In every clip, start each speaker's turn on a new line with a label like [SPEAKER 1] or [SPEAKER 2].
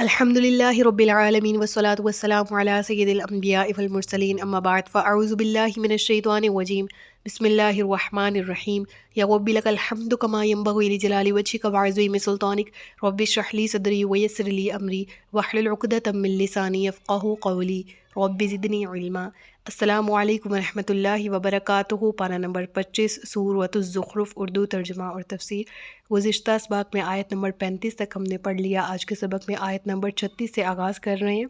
[SPEAKER 1] الحمد للہ رب العالمین والصلاة والسلام علی سید الانبیاء والمرسلین اما بعد فاعوذ باللہ من الشیطان الرجیم بسم اللہ الرحمن الرحیم یا رب لک الحمد کما ینبغی لجلال وجہک وعظیم سلطانک رب اشرح لی صدری ویسر لی امری واحلل عقدۃ من لسانی یفقہوا قولی رب زدنی علما۔ السلام علیکم ورحمۃ اللہ وبرکاتہ۔ پارہ نمبر 25 سورۃ الزخرف، اردو ترجمہ اور تفسیر۔ گزشتہ سباق میں آیت نمبر 35 تک ہم نے پڑھ لیا۔ آج کے سبق میں آیت نمبر 36 سے آغاز کر رہے ہیں،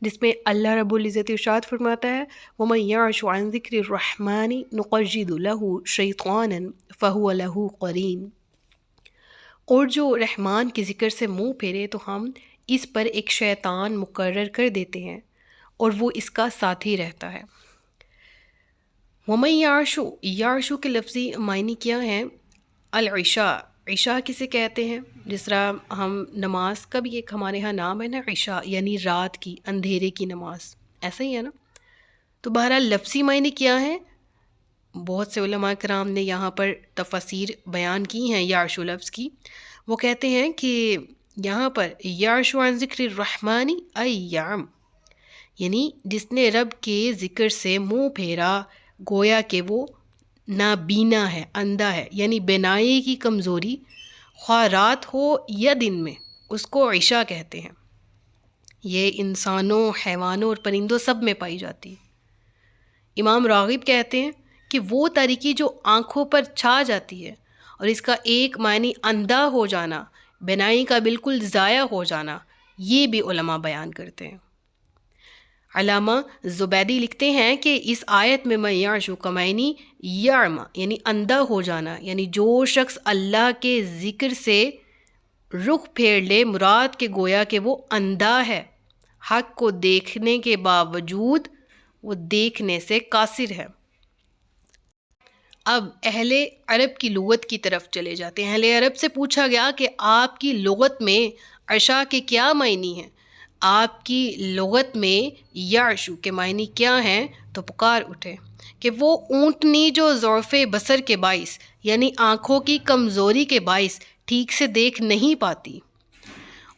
[SPEAKER 1] جس میں اللہ رب العزت ارشاد فرماتا ہے وَمَن يَعْشُ عَن ذِكْرِ الرَّحْمَنِ نُقَيِّضْ لَهُ شَيْطَانًا فَهُوَ لَهُ قَرِينٌ، اور جو رحمان کے ذکر سے منہ پھیرے تو ہم اس پر ایک شیطان مقرر کر دیتے ہیں اور وہ اس کا ساتھی رہتا ہے۔ وَمَن يَعْشُ، یعشو کے لفظی معنی کیا ہیں؟ العشاء، عشاء کسے کہتے ہیں؟ جس طرح ہم نماز کا بھی ایک ہمارے ہاں نام ہے نا، عشاء، یعنی رات کی، اندھیرے کی نماز، ایسا ہی ہے نا۔ تو بہرحال لفظی معنی کیا ہے؟ بہت سے علماء کرام نے یہاں پر تفاسیر بیان کی ہیں یعشو لفظ کی۔ وہ کہتے ہیں کہ یہاں پر یعشو عن ذکر الرحمن ایام، یعنی جس نے رب کے ذکر سے منہ پھیرا، گویا کہ وہ نابینا ہے، اندھا ہے، یعنی بینائی کی کمزوری خواہ رات ہو یا دن میں، اس کو عشاء کہتے ہیں۔ یہ انسانوں، حیوانوں اور پرندوں سب میں پائی جاتی ہے۔ امام راغب کہتے ہیں کہ وہ تاریکی جو آنکھوں پر چھا جاتی ہے، اور اس کا ایک معنی اندھا ہو جانا، بینائی کا بالکل ضائع ہو جانا، یہ بھی علماء بیان کرتے ہیں۔ علامہ زبیدی لکھتے ہیں کہ اس آیت میں من یعشو کا معنی یعمى، یعنی اندھا ہو جانا، یعنی جو شخص اللہ کے ذکر سے رخ پھیر لے، مراد کے گویا کہ وہ اندھا ہے، حق کو دیکھنے کے باوجود وہ دیکھنے سے قاصر ہے۔ اب اہل عرب کی لغت کی طرف چلے جاتے ہیں۔ اہل عرب سے پوچھا گیا کہ آپ کی لغت میں عشاء کے کیا معنی ہیں؟ آپ کی لغت میں یعشو کے معنی کیا ہیں؟ تو پکار اٹھے کہ وہ اونٹنی جو ضعف بصر کے باعث، یعنی آنکھوں کی کمزوری کے باعث ٹھیک سے دیکھ نہیں پاتی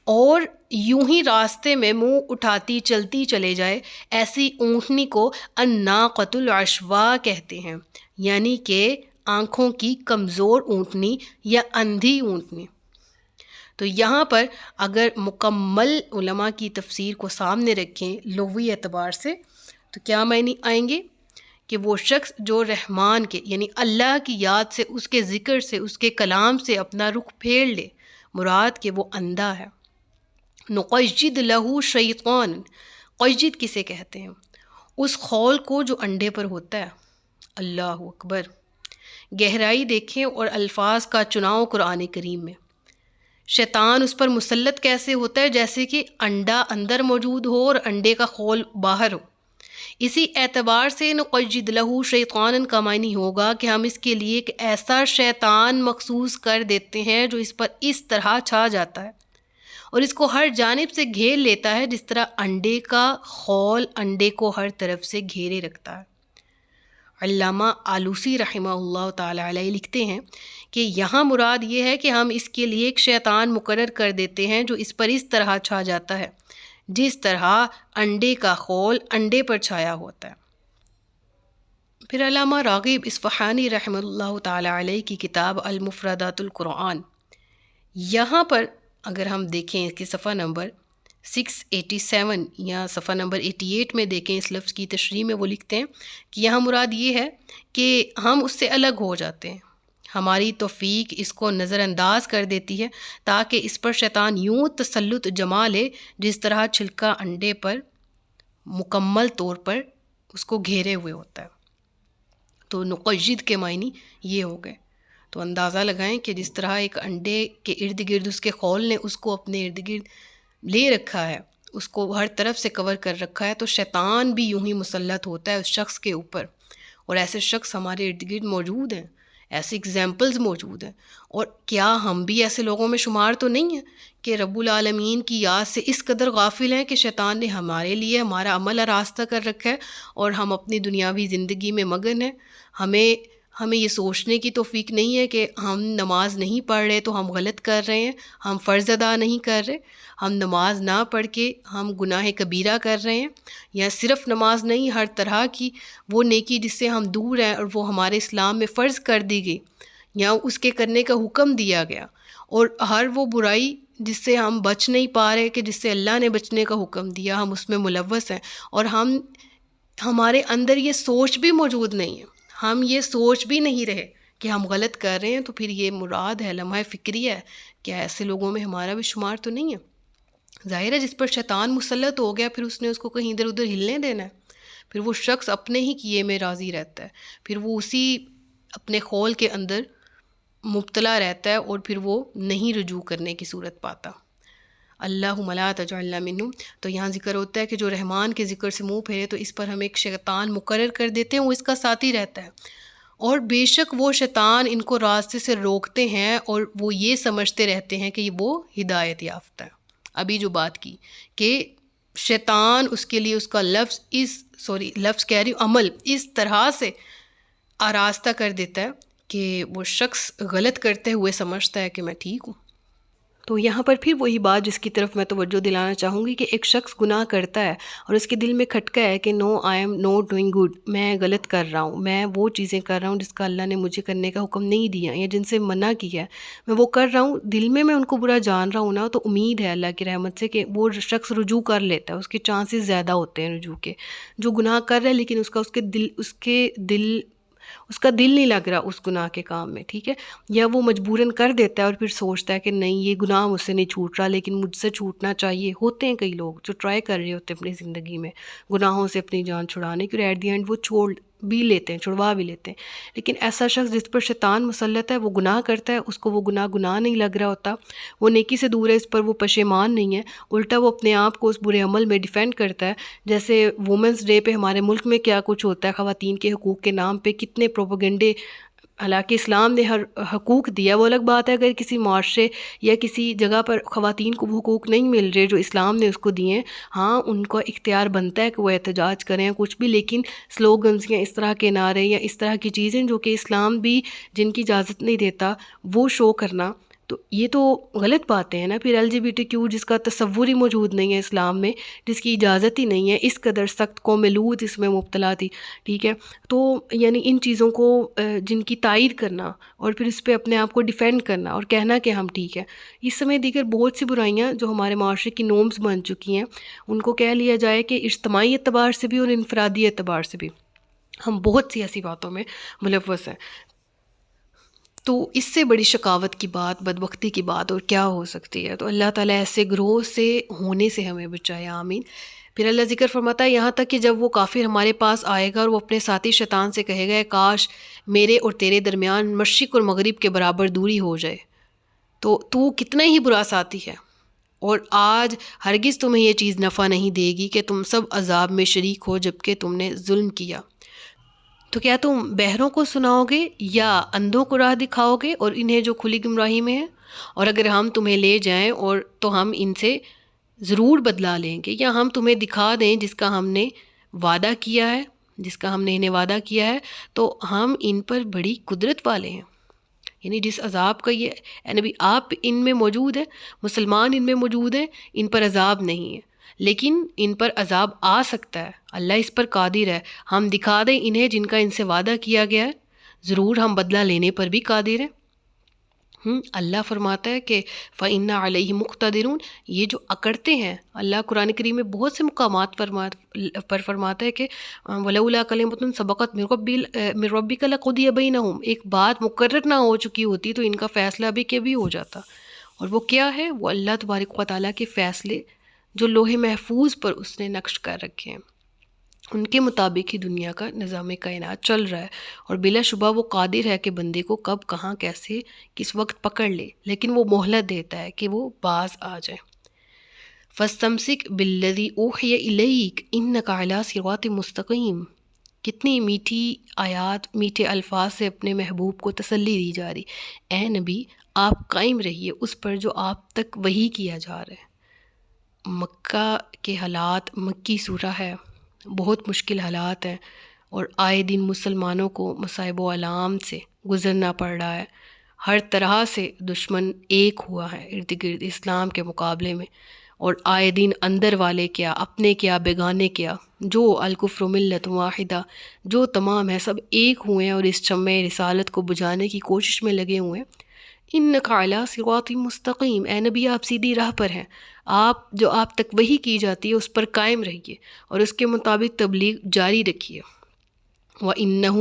[SPEAKER 1] اور یوں ہی راستے میں منہ اٹھاتی چلتی چلے جائے، ایسی اونٹنی کو الناقۃ العشواء کہتے ہیں، یعنی کہ آنکھوں کی کمزور اونٹنی یا اندھی اونٹنی۔ تو یہاں پر اگر مکمل علماء کی تفسیر کو سامنے رکھیں لغوی اعتبار سے، تو کیا معنی آئیں گے؟ کہ وہ شخص جو رحمان کے، یعنی اللہ کی یاد سے، اس کے ذکر سے، اس کے کلام سے اپنا رخ پھیر لے، مراد کہ وہ اندھا ہے۔ نقیض لہ شیطان، قیض کسے کہتے ہیں؟ اس خول کو جو انڈے پر ہوتا ہے۔ اللہ اکبر، گہرائی دیکھیں اور الفاظ کا چناؤ قرآن کریم میں۔ شیطان اس پر مسلط کیسے ہوتا ہے؟ جیسے کہ انڈا اندر موجود ہو اور انڈے کا خول باہر ہو۔ اسی اعتبار سے نقیض لہ شیطان کا معنی ہوگا کہ ہم اس کے لیے ایک ایسا شیطان مخصوص کر دیتے ہیں جو اس پر اس طرح چھا جاتا ہے اور اس کو ہر جانب سے گھیر لیتا ہے، جس طرح انڈے کا خول انڈے کو ہر طرف سے گھیرے رکھتا ہے۔ علامہ آلوسی رحمہ اللہ تعالی علیہ لکھتے ہیں کہ یہاں مراد یہ ہے کہ ہم اس کے لیے ایک شیطان مقرر کر دیتے ہیں جو اس پر اس طرح چھا جاتا ہے جس طرح انڈے کا خول انڈے پر چھایا ہوتا ہے۔ پھر علامہ راغب اصفہانی رحمہ اللہ تعالی علیہ کی کتاب المفردات القرآن، یہاں پر اگر ہم دیکھیں اس کی صفحہ نمبر 687 یا صفحہ نمبر 88 میں دیکھیں، اس لفظ کی تشریح میں وہ لکھتے ہیں کہ یہاں مراد یہ ہے کہ ہم اس سے الگ ہو جاتے ہیں، ہماری توفیق اس کو نظر انداز کر دیتی ہے تاکہ اس پر شیطان یوں تسلط جما لے جس طرح چھلکا انڈے پر مکمل طور پر اس کو گھیرے ہوئے ہوتا ہے۔ تو نقیض کے معنی یہ ہو گئے۔ تو اندازہ لگائیں کہ جس طرح ایک انڈے کے ارد گرد اس کے خول نے اس کو اپنے ارد گرد لے رکھا ہے، اس کو ہر طرف سے کور کر رکھا ہے، تو شیطان بھی یوں ہی مسلط ہوتا ہے اس شخص کے اوپر۔ اور ایسے شخص ہمارے ارد گرد موجود ہیں، ایسے اگزامپلز موجود ہیں۔ اور کیا ہم بھی ایسے لوگوں میں شمار تو نہیں ہیں کہ رب العالمین کی یاد سے اس قدر غافل ہیں کہ شیطان نے ہمارے لیے ہمارا عمل آراستہ کر رکھا ہے اور ہم اپنی دنیاوی زندگی میں مگن ہیں، ہمیں ہمیں یہ سوچنے کی توفیق نہیں ہے کہ ہم نماز نہیں پڑھ رہے تو ہم غلط کر رہے ہیں، ہم فرض ادا نہیں کر رہے، ہم نماز نہ پڑھ کے ہم گناہ کبیرہ کر رہے ہیں، یا صرف نماز نہیں، ہر طرح کی وہ نیکی جس سے ہم دور ہیں اور وہ ہمارے اسلام میں فرض کر دی گئی یا اس کے کرنے کا حکم دیا گیا، اور ہر وہ برائی جس سے ہم بچ نہیں پا رہے کہ جس سے اللہ نے بچنے کا حکم دیا، ہم اس میں ملوث ہیں، اور ہمارے اندر یہ سوچ بھی موجود نہیں ہے، ہم یہ سوچ بھی نہیں رہے کہ ہم غلط کر رہے ہیں، تو پھر یہ مراد ہے، لمحہ فکری ہے، کیا ایسے لوگوں میں ہمارا بھی شمار تو نہیں ہے؟ ظاہر ہے جس پر شیطان مسلط ہو گیا پھر اس نے اس کو کہیں ادھر ادھر ہلنے دینا ہے، پھر وہ شخص اپنے ہی کیے میں راضی رہتا ہے، پھر وہ اسی اپنے خول کے اندر مبتلا رہتا ہے اور پھر وہ نہیں رجوع کرنے کی صورت پاتا۔ اللہم لا تجعلنا منہم۔ تو یہاں ذکر ہوتا ہے کہ جو رحمان کے ذکر سے منہ پھیرے تو اس پر ہم ایک شیطان مقرر کر دیتے ہیں، وہ اس کا ساتھی رہتا ہے، اور بے شک وہ شیطان ان کو راستے سے روکتے ہیں اور وہ یہ سمجھتے رہتے ہیں کہ وہ ہدایت یافتہ ہے۔ ابھی جو بات کی کہ شیطان اس کے لیے اس کا لفظ کہہ رہی ہوں، عمل اس طرح سے آراستہ کر دیتا ہے کہ وہ شخص غلط کرتے ہوئے سمجھتا ہے کہ میں ٹھیک ہوں۔ تو یہاں پر پھر وہی بات جس کی طرف میں توجہ دلانا چاہوں گی کہ ایک شخص گناہ کرتا ہے اور اس کے دل میں کھٹکا ہے کہ no I am not doing good, میں غلط کر رہا ہوں، میں وہ چیزیں کر رہا ہوں جس کا اللہ نے مجھے کرنے کا حکم نہیں دیا یا جن سے منع کیا ہے، میں وہ کر رہا ہوں، دل میں ان کو برا جان رہا ہوں نا، تو امید ہے اللہ کی رحمت سے کہ وہ شخص رجوع کر لیتا ہے، اس کے چانسز زیادہ ہوتے ہیں رجوع کے، جو گناہ کر رہا ہے لیکن اس کا دل نہیں لگ رہا اس گناہ کے کام میں، ٹھیک ہے، یا وہ مجبوراً کر دیتا ہے اور پھر سوچتا ہے کہ نہیں یہ گناہ مجھ سے نہیں چھوٹ رہا لیکن مجھ سے چھوٹنا چاہیے۔ ہوتے ہیں کئی لوگ جو ٹرائی کر رہے ہوتے ہیں اپنی زندگی میں گناہوں سے اپنی جان چھڑانے کی، اور ایٹ دی اینڈ وہ چھڑوا بھی لیتے ہیں، لیکن ایسا شخص جس پر شیطان مسلط ہے وہ گناہ کرتا ہے، اس کو وہ گناہ نہیں لگ رہا ہوتا، وہ نیکی سے دور ہے، اس پر وہ پشیمان نہیں ہے، الٹا وہ اپنے آپ کو اس برے عمل میں ڈیفینڈ کرتا ہے۔ جیسے وومنس ڈے پہ ہمارے ملک میں کیا کچھ ہوتا ہے، خواتین کے حقوق کے نام پہ کتنے پروپیگنڈے، حالانکہ اسلام نے ہر حقوق دیا، وہ الگ بات ہے اگر کسی معاشرے یا کسی جگہ پر خواتین کو وہ حقوق نہیں مل رہے جو اسلام نے اس کو دیے ہیں، ہاں ان کا اختیار بنتا ہے کہ وہ احتجاج کریں کچھ بھی، لیکن سلوگنز یا اس طرح کے نعرے یا اس طرح کی چیزیں جو کہ اسلام بھی جن کی اجازت نہیں دیتا وہ شو کرنا، تو یہ تو غلط باتیں ہیں نا۔ پھر LGBTQ جس کا تصور ہی موجود نہیں ہے اسلام میں، جس کی اجازت ہی نہیں ہے، اس قدر سخت قوم لوط اس میں مبتلا تھی، ٹھیک ہے، تو یعنی ان چیزوں کو جن کی تائید کرنا اور پھر اس پہ اپنے آپ کو ڈیفینڈ کرنا اور کہنا کہ ہم ٹھیک ہے، اس سمے دیگر بہت سی برائیاں جو ہمارے معاشرے کی نورمز بن چکی ہیں، ان کو کہہ لیا جائے کہ اجتماعی اعتبار سے بھی اور انفرادی اعتبار سے بھی ہم بہت سی ایسی باتوں میں ملوث ہیں۔ تو اس سے بڑی شقاوت کی بات، بدبختی کی بات اور کیا ہو سکتی ہے؟ تو اللہ تعالیٰ ایسے گروہ سے ہونے سے ہمیں بچائے، آمین۔ پھر اللہ ذکر فرماتا ہے یہاں تک کہ جب وہ کافر ہمارے پاس آئے گا اور وہ اپنے ساتھی شیطان سے کہے گا کاش میرے اور تیرے درمیان مشرق اور مغرب کے برابر دوری ہو جائے، تو کتنا ہی برا ساتھی ہے، اور آج ہرگز تمہیں یہ چیز نفع نہیں دے گی کہ تم سب عذاب میں شریک ہو جبکہ تم نے ظلم کیا۔ تو کیا تم بہروں کو سناؤ گے یا اندھوں کو راہ دکھاؤ گے اور انہیں جو کھلی گمراہی میں ہیں؟ اور اگر ہم تمہیں لے جائیں اور تو ہم ان سے ضرور بدلا لیں گے، یا ہم تمہیں دکھا دیں جس کا ہم نے وعدہ کیا ہے، جس کا ہم نے انہیں وعدہ کیا ہے، تو ہم ان پر بڑی قدرت والے ہیں۔ یعنی جس عذاب کا یہ اے نبی آپ ان میں موجود ہیں، مسلمان ان میں موجود ہیں، ان پر عذاب نہیں ہے، لیکن ان پر عذاب آ سکتا ہے، اللہ اس پر قادر ہے، ہم دکھا دیں انہیں جن کا ان سے وعدہ کیا گیا ہے، ضرور ہم بدلہ لینے پر بھی قادر ہیں۔ اللہ فرماتا ہے کہ فَإِنَّ عَلَيْهِ مُقْتَدِرُونَ، یہ جو اکڑتے ہیں، اللہ قرآن کریم میں بہت سے مقامات پر فرماتا ہے کہ وَلَوْلَا كَلِمَةٌ سَبَقَتْ مِن رَبِّكَ لَقُضِيَ بَيْنَهُمْ، ایک بات مقرر نہ ہو چکی ہوتی تو ان کا فیصلہ بھی کہ بھی ہو جاتا، اور وہ کیا ہے؟ وہ اللہ تبارک و تعالیٰ کے فیصلے جو لوح محفوظ پر اس نے نقش کر رکھے ہیں، ان کے مطابق ہی دنیا کا نظام کائنات چل رہا ہے، اور بلا شبہ وہ قادر ہے کہ بندے کو کب کہاں کیسے کس وقت پکڑ لے، لیکن وہ مہلت دیتا ہے کہ وہ باز آ جائے۔ فَاسْتَمْسِكْ بِالَّذِي أُوحِيَ إِلَيْكَ إِنَّكَ عَلَىٰ صِرَاطٍ مُسْتَقِيمٍ۔ کتنی میٹھی آیات، میٹھے الفاظ سے اپنے محبوب کو تسلی دی جا رہی، اے نبی آپ قائم رہیے اس پر جو آپ تک وحی کیا جا رہا ہے۔ مکہ کے حالات، مکی سورہ ہے، بہت مشکل حالات ہیں، اور آئے دن مسلمانوں کو مصائب و آلام سے گزرنا پڑ رہا ہے۔ ہر طرح سے دشمن ایک ہوا ہے ارد گرد اسلام کے مقابلے میں، اور آئے دن اندر والے کیا، اپنے کیا، بیگانے کیا، جو الکفر ملت واحدہ، جو تمام ہے سب ایک ہوئے ہیں اور اس شمع رسالت کو بجھانے کی کوشش میں لگے ہوئے ہیں۔ انک علی صراط مستقیم، اے نبی آپ سیدھی راہ پر ہیں، آپ تک وحی کی جاتی ہے اس پر قائم رہیے اور اس کے مطابق تبلیغ جاری رکھیے۔ وَإِنَّهُ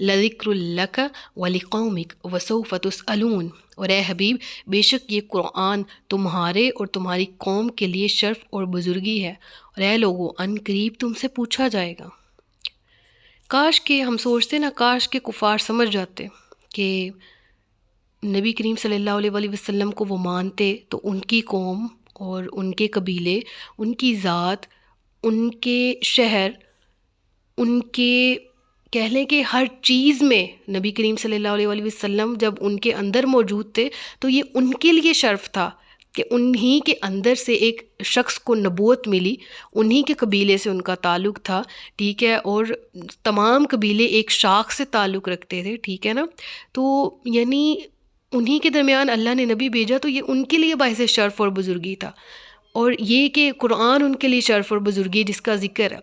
[SPEAKER 1] لَذِكْرٌ لَكَ وَلِقَوْمِكَ وَسَوْفَ تُسْأَلُونَ، اور اے حبیب بے شک یہ قرآن تمہارے اور تمہاری قوم کے لیے شرف اور بزرگی ہے، اور اے لوگو ان قریب تم سے پوچھا جائے گا۔ کاش کہ ہم سوچتے نا، کاش کہ کفار سمجھ جاتے کہ نبی کریم صلی اللہ علیہ وآلہ وسلم کو وہ مانتے تو ان کی قوم اور ان کے قبیلے، ان کی ذات، ان کے شہر، ان کے کہہ لیں کہ ہر چیز میں نبی کریم صلی اللہ علیہ وآلہ وسلم جب ان کے اندر موجود تھے تو یہ ان کے لیے شرف تھا کہ انہی کے اندر سے ایک شخص کو نبوت ملی، انہی کے قبیلے سے ان کا تعلق تھا، ٹھیک ہے، اور تمام قبیلے ایک شاخ سے تعلق رکھتے تھے، ٹھیک ہے نا، تو یعنی انہی کے درمیان اللہ نے نبی بھیجا تو یہ ان کے لیے باعث شرف اور بزرگی تھا، اور یہ کہ قرآن ان کے لیے شرف اور بزرگی جس کا ذکر ہے،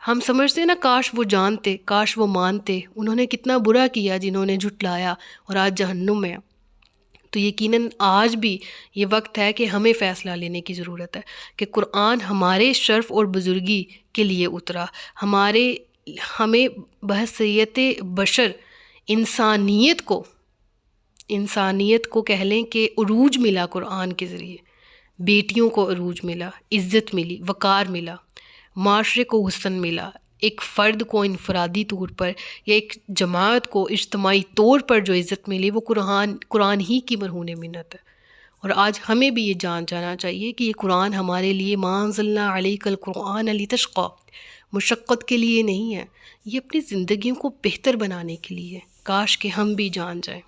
[SPEAKER 1] ہم سمجھتے ہیں نا کاش وہ جانتے، کاش وہ مانتے، انہوں نے کتنا برا کیا جنہوں نے جھٹلایا اور آج جہنم میں۔ تو یقیناً آج بھی یہ وقت ہے کہ ہمیں فیصلہ لینے کی ضرورت ہے کہ قرآن ہمارے شرف اور بزرگی کے لیے اترا، ہمیں بحیثیت بشر انسانیت کو کہہ لیں کہ عروج ملا قرآن کے ذریعے، بیٹیوں کو عروج ملا، عزت ملی، وقار ملا، معاشرے کو حسن ملا، ایک فرد کو انفرادی طور پر یا ایک جماعت کو اجتماعی طور پر جو عزت ملی وہ قرآن ہی کی مرہون منت ہے۔ اور آج ہمیں بھی یہ جانا چاہیے کہ یہ قرآن ہمارے لیے ما انزلنا علیک القرآن لتشقی، مشقت کے لیے نہیں ہے، یہ اپنی زندگیوں کو بہتر بنانے کے لیے ہے۔ کاش کہ ہم بھی جان جائیں۔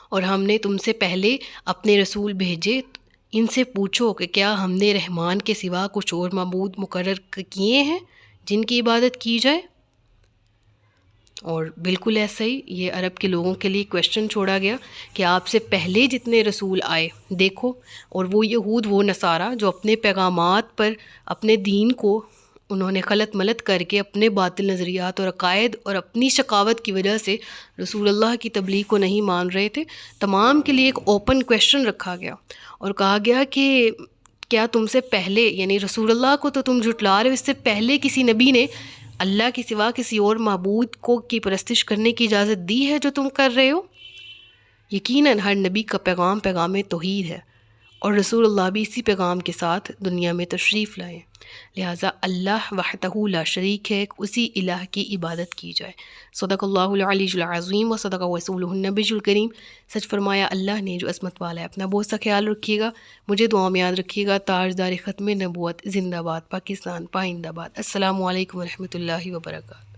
[SPEAKER 1] اور ہم نے تم سے پہلے اپنے رسول بھیجے، ان سے پوچھو کہ کیا ہم نے رحمان کے سوا کچھ اور معبود مقرر کیے ہیں جن کی عبادت کی جائے؟ اور بالکل ایسا ہی یہ عرب کے لوگوں کے لیے کویشچن چھوڑا گیا کہ آپ سے پہلے جتنے رسول آئے دیکھو، اور وہ یہود وہ نصارہ جو اپنے پیغامات پر اپنے دین کو انہوں نے خلط ملط کر کے اپنے باطل نظریات اور عقائد اور اپنی شقاوت کی وجہ سے رسول اللہ کی تبلیغ کو نہیں مان رہے تھے، تمام کے لیے ایک اوپن کویشچن رکھا گیا اور کہا گیا کہ کیا تم سے پہلے، یعنی رسول اللہ کو تو تم جھٹلا رہے ہو، اس سے پہلے کسی نبی نے اللہ کے سوا کسی اور معبود کو کی پرستش کرنے کی اجازت دی ہے جو تم کر رہے ہو؟ یقیناً ہر نبی کا پیغام توحید ہے، اور رسول اللہ بھی اسی پیغام کے ساتھ دنیا میں تشریف لائے، لہٰذا اللہ وحدہ لا شریک ہے، اسی الہ کی عبادت کی جائے۔ صدق اللہ العلی العظیم و صدق رسولہ النبی الکریم۔ سچ فرمایا اللہ نے جو عظمت والا ہے۔ اپنا بہت سا خیال رکھیے گا، مجھے دعا میں یاد رکھیے گا۔ تاجدار ختم نبوت زندہ باد، پاکستان پائندہ باد۔ السلام علیکم ورحمۃ اللہ وبرکاتہ۔